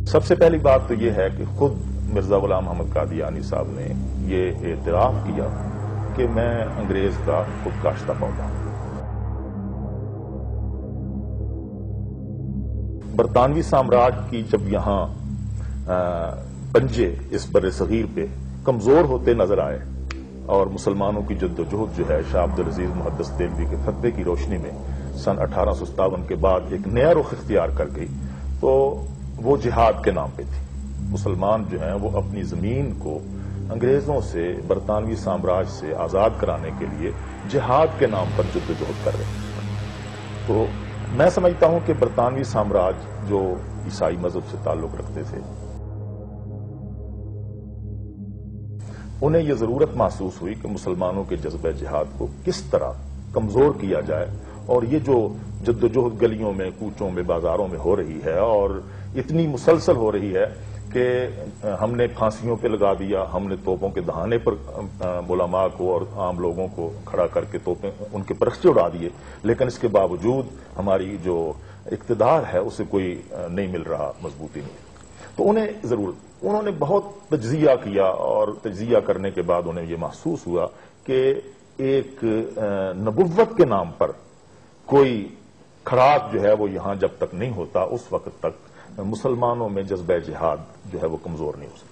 سب سے پہلی بات تو یہ ہے کہ خود مرزا غلام احمد قادیانی صاحب نے یہ اعتراف کیا کہ میں انگریز کا خود کاشتہ پودا ہوں۔ برطانوی سامراج کی جب یہاں پنجے اس بر صغیر پہ کمزور ہوتے نظر آئے اور مسلمانوں کی جدوجہد جو ہے شاہ عبد العزیز محدث دہلوی کے فتوے کی روشنی میں سن 1857 کے بعد ایک نیا رخ اختیار کر گئی، تو وہ جہاد کے نام پہ تھی۔ مسلمان جو ہیں وہ اپنی زمین کو انگریزوں سے، برطانوی سامراج سے آزاد کرانے کے لیے جہاد کے نام پر جدوجہد کر رہے ہیں۔ تو میں سمجھتا ہوں کہ برطانوی سامراج جو عیسائی مذہب سے تعلق رکھتے تھے، انہیں یہ ضرورت محسوس ہوئی کہ مسلمانوں کے جذبہ جہاد کو کس طرح کمزور کیا جائے، اور یہ جو جدوجہد گلیوں میں، کوچوں میں، بازاروں میں ہو رہی ہے اور اتنی مسلسل ہو رہی ہے کہ ہم نے پھانسیوں پہ لگا دیا، ہم نے توپوں کے دہانے پر علماء کو اور عام لوگوں کو کھڑا کر کے توپیں ان کے پرخچے اڑا دیے، لیکن اس کے باوجود ہماری جو اقتدار ہے اسے کوئی نہیں مل رہا، مضبوطی نہیں۔ تو انہوں نے بہت تجزیہ کیا، اور تجزیہ کرنے کے بعد انہیں یہ محسوس ہوا کہ ایک نبوت کے نام پر کوئی کھڑاک جو ہے وہ یہاں جب تک نہیں ہوتا اس وقت تک مسلمانوں میں جذبہ جہاد جو ہے وہ کمزور نہیں ہو سکتا۔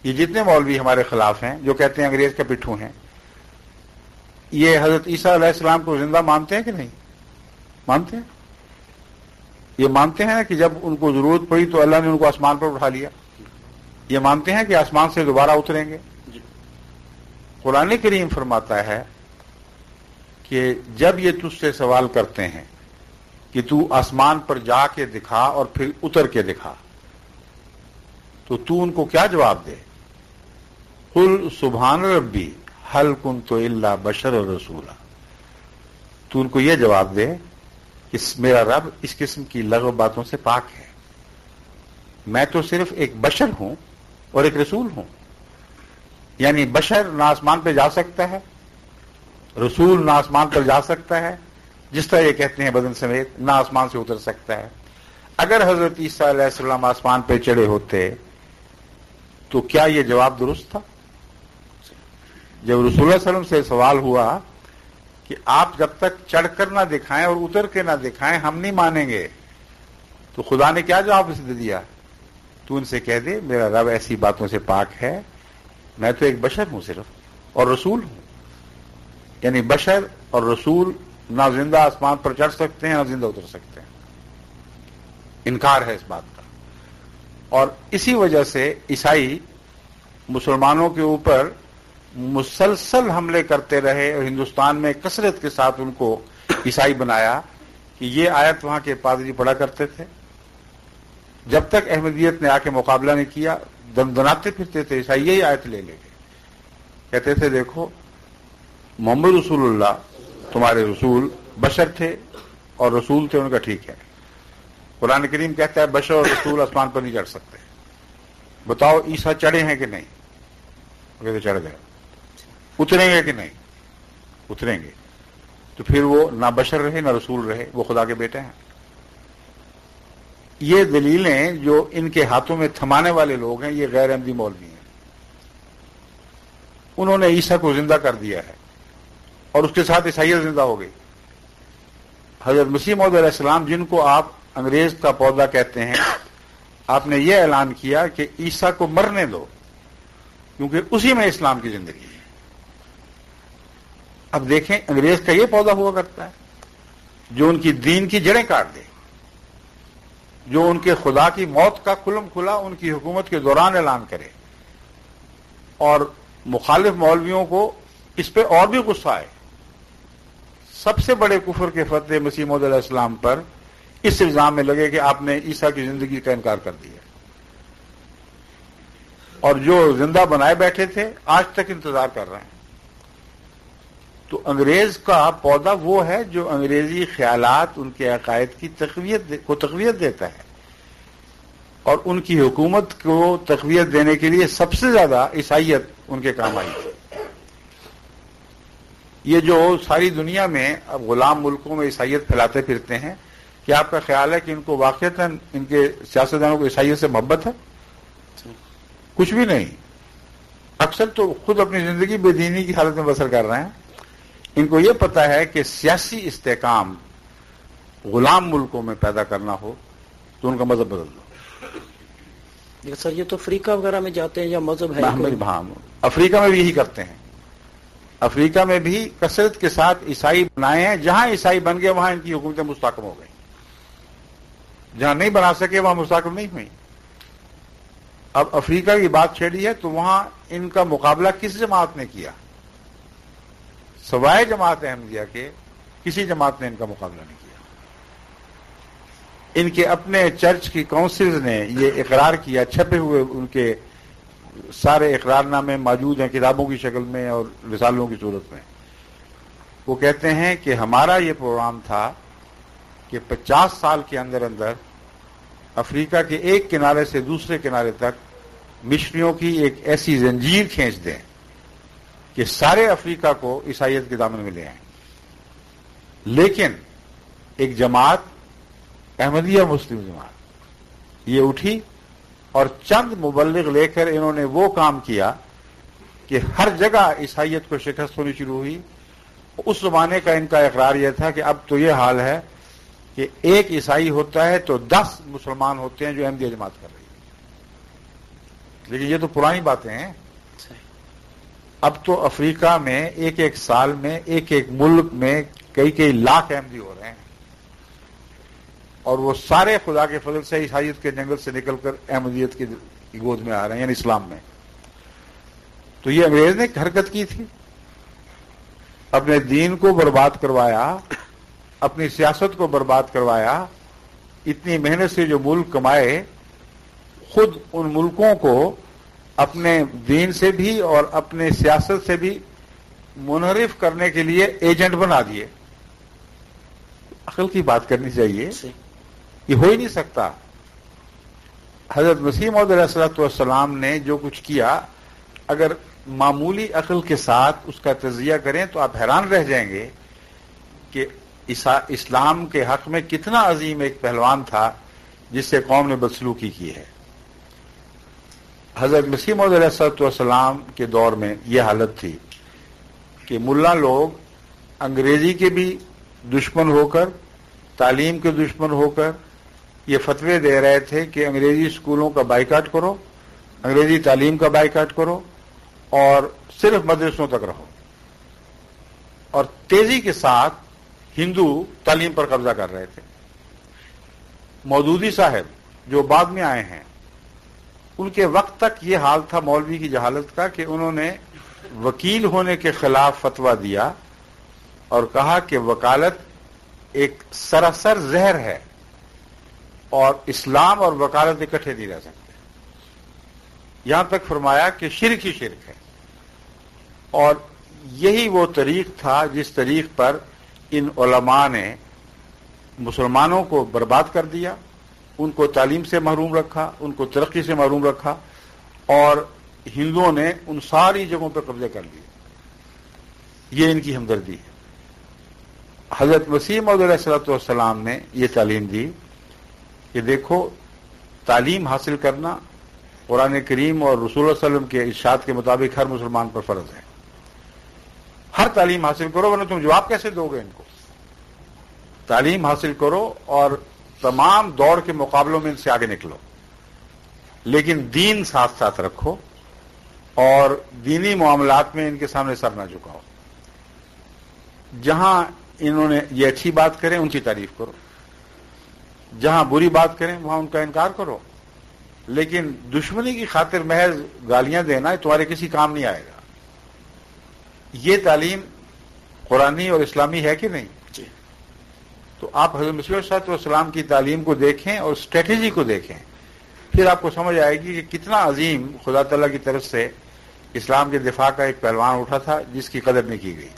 یہ جتنے مولوی ہمارے خلاف ہیں جو کہتے ہیں انگریز کے پٹھو ہیں، یہ حضرت عیسیٰ علیہ السلام کو زندہ مانتے ہیں کہ نہیں مانتے ہیں؟ یہ مانتے ہیں کہ جب ان کو ضرورت پڑی تو اللہ نے ان کو آسمان پر اٹھا لیا؟ یہ مانتے ہیں کہ آسمان سے دوبارہ اتریں گے؟ قرآن کریم فرماتا ہے کہ جب یہ تجھ سے سوال کرتے ہیں کہ تو آسمان پر جا کے دکھا اور پھر اتر کے دکھا، تو ان کو کیا جواب دے؟ قل سبحان ربی هل كنت الا بشر رسولا۔ تو ان کو یہ جواب دے کہ میرا رب اس قسم کی لغو باتوں سے پاک ہے، میں تو صرف ایک بشر ہوں اور ایک رسول ہوں۔ یعنی بشر نہ آسمان پہ جا سکتا ہے، رسول نہ آسمان پر جا سکتا ہے، جس طرح یہ کہتے ہیں بدن سمیت نہ آسمان سے اتر سکتا ہے۔ اگر حضرت عیسیٰ علیہ السلام آسمان پہ چڑھے ہوتے تو کیا یہ جواب درست تھا؟ جب رسول اللہ صلی اللہ علیہ وسلم سے سوال ہوا کہ آپ جب تک چڑھ کر نہ دکھائیں اور اتر کے نہ دکھائیں ہم نہیں مانیں گے، تو خدا نے کیا جواب اسے دیا؟ تو ان سے کہہ دے میرا رب ایسی باتوں سے پاک ہے، میں تو ایک بشر ہوں صرف اور رسول ہوں۔ یعنی بشر اور رسول نہ زندہ آسمان پر چڑھ سکتے ہیں نہ زندہ اتر سکتے ہیں، انکار ہے اس بات کا۔ اور اسی وجہ سے عیسائی مسلمانوں کے اوپر مسلسل حملے کرتے رہے اور ہندوستان میں کثرت کے ساتھ ان کو عیسائی بنایا کہ یہ آیت وہاں کے پادری پڑھا کرتے تھے۔ جب تک احمدیت نے آ کے مقابلہ نہیں کیا دندناتے پھرتے تھے عیسائی، یہی آیت لے لے کے کہتے تھے دیکھو محمد رسول اللہ تمہارے رسول بشر تھے اور رسول تھے ان کا، ٹھیک ہے، قرآن کریم کہتا ہے بشر اور رسول آسمان پر نہیں چڑھ سکتے، بتاؤ عیسیٰ چڑھے ہیں کہ نہیں؟ کہتے چڑھ گئے۔ اتریں گے کہ نہیں؟ اتریں گے۔ تو پھر وہ نہ بشر رہے نہ رسول رہے، وہ خدا کے بیٹے ہیں۔ یہ دلیلیں جو ان کے ہاتھوں میں تھمانے والے لوگ ہیں یہ غیر احمدی مولوی ہیں، انہوں نے عیسیٰ کو زندہ کر دیا ہے اور اس کے ساتھ عیسائیت زندہ ہو گئی۔ حضرت مسیح موعود علیہ السلام جن کو آپ انگریز کا پودا کہتے ہیں، آپ نے یہ اعلان کیا کہ عیسیٰ کو مرنے دو کیونکہ اسی میں اسلام کی زندگی ہے۔ اب دیکھیں انگریز کا یہ پودا ہوا کرتا ہے جو ان کی دین کی جڑیں کاٹ دے، جو ان کے خدا کی موت کا کھلم کھلا ان کی حکومت کے دوران اعلان کرے، اور مخالف مولویوں کو اس پہ اور بھی غصہ آئے۔ سب سے بڑے کفر کے فتوے مسیح موعود علیہ السلام پر اس الزام میں لگے کہ آپ نے عیسیٰ کی زندگی کا انکار کر دیا، اور جو زندہ بنائے بیٹھے تھے آج تک انتظار کر رہے ہیں۔ تو انگریز کا پودا وہ ہے جو انگریزی خیالات ان کے عقائد کی تقویت دیتا ہے، اور ان کی حکومت کو تقویت دینے کے لیے سب سے زیادہ عیسائیت ان کے کام آئی تھی۔ یہ جو ساری دنیا میں اب غلام ملکوں میں عیسائیت پھیلاتے پھرتے ہیں، کیا آپ کا خیال ہے کہ ان کو واقعتاً ان کے سیاستدانوں کو عیسائیت سے محبت ہے؟ کچھ بھی نہیں. اکثر تو خود اپنی زندگی بے دینی کی حالت میں بسر کر رہے ہیں. ان کو یہ پتا ہے کہ سیاسی استحکام غلام ملکوں میں پیدا کرنا ہو تو ان کا مذہب بدل دو. سر یہ تو افریقہ وغیرہ میں جاتے ہیں یا مذہب ہے؟ ہاں افریقہ میں بھی یہی کرتے ہیں. افریقہ میں بھی کثرت کے ساتھ عیسائی بنائے ہیں. جہاں عیسائی بن گئے وہاں ان کی حکومتیں مستحکم ہو گئی. جہاں نہیں بنا سکے وہاں مستحکم نہیں ہوئی. اب افریقہ کی بات چھیڑی ہے تو وہاں ان کا مقابلہ کس جماعت نے کیا؟ سوائے جماعت احمدیہ کے کسی جماعت نے ان کا مقابلہ نہیں کیا. ان کے اپنے چرچ کی کونسلز نے یہ اقرار کیا، چھپے ہوئے ان کے سارے اقرار نامے موجود ہیں کتابوں کی شکل میں اور رسالوں کی صورت میں. وہ کہتے ہیں کہ ہمارا یہ پروگرام تھا کہ 50 سال کے اندر اندر افریقہ کے ایک کنارے سے دوسرے کنارے تک مشنریوں کی ایک ایسی زنجیر کھینچ دیں کہ سارے افریقہ کو عیسائیت کے دامن میں لے آئیں. لیکن ایک جماعت احمدیہ مسلم جماعت یہ اٹھی اور چند مبلغ لے کر انہوں نے وہ کام کیا کہ ہر جگہ عیسائیت کو شکست ہونی شروع ہوئی. اس زمانے کا ان کا اقرار یہ تھا کہ اب تو یہ حال ہے کہ ایک عیسائی ہوتا ہے تو 10 مسلمان ہوتے ہیں جو احمدیہ جماعت کر رہی ہے. لیکن یہ تو پرانی باتیں ہیں. اب تو افریقہ میں ایک ایک سال میں ایک ایک ملک میں کئی لاکھ احمدی ہو رہے ہیں اور وہ سارے خدا کے فضل سے عیسائیت کے جنگل سے نکل کر احمدیت کی گود میں آ رہے ہیں، یعنی اسلام میں. تو یہ انگریز نے ایک حرکت کی تھی، اپنے دین کو برباد کروایا، اپنی سیاست کو برباد کروایا. اتنی محنت سے جو ملک کمائے خود ان ملکوں کو اپنے دین سے بھی اور اپنے سیاست سے بھی منحرف کرنے کے لیے ایجنٹ بنا دیے. عقل کی بات کرنی چاہیے، یہ ہو ہی نہیں سکتا. حضرت مسیح موعود علیہ الصلوۃ والسلام نے جو کچھ کیا اگر معمولی عقل کے ساتھ اس کا تجزیہ کریں تو آپ حیران رہ جائیں گے کہ اسلام کے حق میں کتنا عظیم ایک پہلوان تھا جس سے قوم نے بدسلوکی کی ہے. حضرت مسیح موعود علیہ الصلوۃ والسلام کے دور میں یہ حالت تھی کہ ملا لوگ انگریزی کے بھی دشمن ہو کر، تعلیم کے دشمن ہو کر یہ فتوے دے رہے تھے کہ انگریزی اسکولوں کا بائیکاٹ کرو، انگریزی تعلیم کا بائیکاٹ کرو اور صرف مدرسوں تک رہو. اور تیزی کے ساتھ ہندو تعلیم پر قبضہ کر رہے تھے. مودودی صاحب جو بعد میں آئے ہیں ان کے وقت تک یہ حال تھا مولوی کی جہالت کا کہ انہوں نے وکیل ہونے کے خلاف فتویٰ دیا اور کہا کہ وکالت ایک سراسر زہر ہے اور اسلام اور وکالت اکٹھے نہیں رہ سکتے. یہاں تک فرمایا کہ شرک ہی شرک ہے. اور یہی وہ طریق تھا جس طریق پر ان علماء نے مسلمانوں کو برباد کر دیا، ان کو تعلیم سے محروم رکھا، ان کو ترقی سے محروم رکھا اور ہندوؤں نے ان ساری جگہوں پہ قبضے کر لیے. یہ ان کی ہمدردی ہے. حضرت مسیح موعود علیہ الصلوۃ والسلام نے یہ تعلیم دی کہ دیکھو تعلیم حاصل کرنا قرآن کریم اور رسول اللہ علیہ وسلم کے ارشاد کے مطابق ہر مسلمان پر فرض ہے. ہر تعلیم حاصل کرو ورنہ تم جواب کیسے دو گے ان کو؟ تعلیم حاصل کرو اور تمام دوڑ کے مقابلوں میں ان سے آگے نکلو، لیکن دین ساتھ ساتھ رکھو اور دینی معاملات میں ان کے سامنے سر نہ جھکاؤ. جہاں انہوں نے یہ اچھی بات کریں ان کی تعریف کرو، جہاں بری بات کریں وہاں ان کا انکار کرو، لیکن دشمنی کی خاطر محض گالیاں دینا تمہارے کسی کام نہیں آئے گا. یہ تعلیم قرآنی اور اسلامی ہے کہ نہیں؟ جی. تو آپ حضرت مسیح علیہ السلام کی تعلیم کو دیکھیں اور اسٹریٹجی کو دیکھیں، پھر آپ کو سمجھ آئے گی کہ کتنا عظیم خدا تعالیٰ کی طرف سے اسلام کے دفاع کا ایک پہلوان اٹھا تھا جس کی قدر نہیں کی گئی.